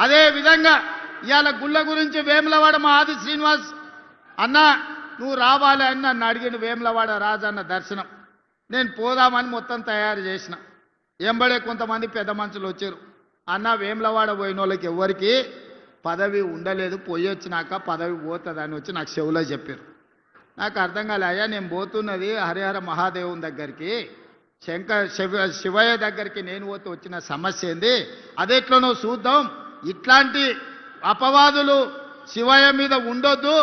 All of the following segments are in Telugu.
అదే విధంగా ఇవాళ గుళ్ళ గురించి వేములవాడ మా ఆది శ్రీనివాస్ అన్న నువ్వు రావాలి అని నన్ను అడిగిన వేములవాడ రాజన్న దర్శనం నేను పోదామని మొత్తం తయారు చేసిన ఎంబడే కొంతమంది పెద్ద మనుషులు వచ్చారు అన్న వేములవాడ పోయిన వాళ్ళకి ఎవరికి పదవి ఉండలేదు పోయి వచ్చినాక పదవి పోతుందని వచ్చి నాకు చెవులో చెప్పారు నాకు అర్థం కాలే అయ్యా నేను పోతున్నది హరిహర మహాదేవుని దగ్గరికి శివయ్య దగ్గరికి నేను పోతే వచ్చిన సమస్య ఏంది అదెట్లనో చూద్దాం ఇట్లాంటి అపవాదులు శివయ్య మీద ఉండొద్దు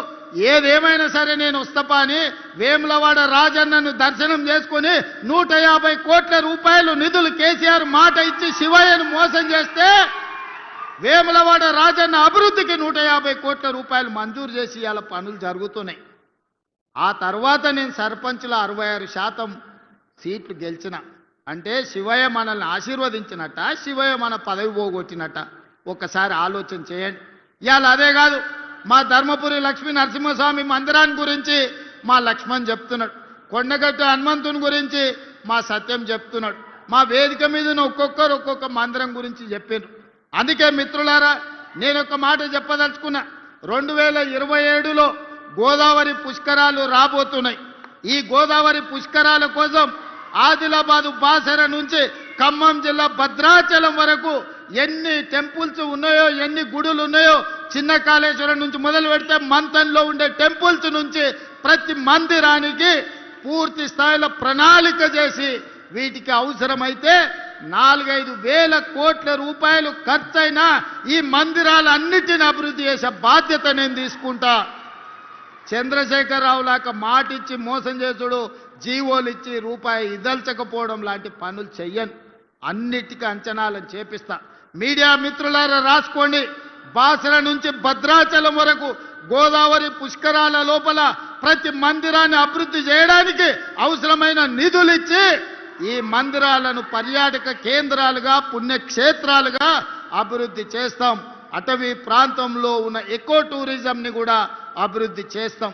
ఏదేమైనా సరే నేను వస్తపా అని వేములవాడ రాజన్నను దర్శనం చేసుకుని 150 కోట్ల రూపాయలు నిధులు కేసీఆర్ మాట ఇచ్చి శివయ్యను మోసం చేస్తే వేములవాడ రాజన్న అభివృద్ధికి 150 కోట్ల రూపాయలు మంజూరు చేసి ఇవాళ పనులు జరుగుతున్నాయి ఆ తర్వాత నేను సర్పంచ్ల 66% సీట్లు గెలిచిన అంటే శివయ్య మనల్ని ఆశీర్వదించినట్ట శివయ్య మన పదవి పోగొట్టినట్ట ఒక్కసారి ఆలోచన చేయండి ఇవాళ అదే కాదు మా ధర్మపురి లక్ష్మీ నరసింహస్వామి మందిరాన్ని గురించి మా లక్ష్మణ్ చెప్తున్నాడు కొండగట్టు హనుమంతుని గురించి మా సత్యం చెప్తున్నాడు మా వేదిక మీద ఒక్కొక్కరు ఒక్కొక్క మందిరం గురించి చెప్పారు అందుకే మిత్రులారా నేను ఒక మాట చెప్పదలుచుకున్నా 2027లో గోదావరి పుష్కరాలు రాబోతున్నాయి ఈ గోదావరి పుష్కరాల కోసం ఆదిలాబాదు బాసర నుంచి ఖమ్మం జిల్లా భద్రాచలం వరకు ఎన్ని టెంపుల్స్ ఉన్నాయో ఎన్ని గుడులు ఉన్నాయో చిన్న కాళేశ్వరం నుంచి మొదలు పెడితే మంతన్లో ఉండే టెంపుల్స్ నుంచి ప్రతి మందిరానికి పూర్తి స్థాయిలో ప్రణాళిక చేసి వీటికి అవసరమైతే 4-5 వేల కోట్ల రూపాయలు ఖర్చైనా ఈ మందిరాలన్నిటిని అభివృద్ధి చేసే బాధ్యత నేను తీసుకుంటా చంద్రశేఖరరావు లాగా మాటిచ్చి మోసం చేసుడు జీవోలు ఇచ్చి రూపాయి ఇదల్చకపోవడం లాంటి పనులు చెయ్యను అన్నిటికీ అంచనాలను చేపిస్తా మీడియా మిత్రులారా రాసుకోండి బాసర నుంచి భద్రాచలం వరకు గోదావరి పుష్కరాల లోపల ప్రతి మందిరాన్ని అభివృద్ధి చేయడానికి అవసరమైన నిధులు ఇచ్చి ఈ మందిరాలను పర్యాటక కేంద్రాలుగా పుణ్యక్షేత్రాలుగా అభివృద్ధి చేస్తాం అటవీ ప్రాంతంలో ఉన్న ఎకో టూరిజంని కూడా అభివృద్ధి చేస్తాం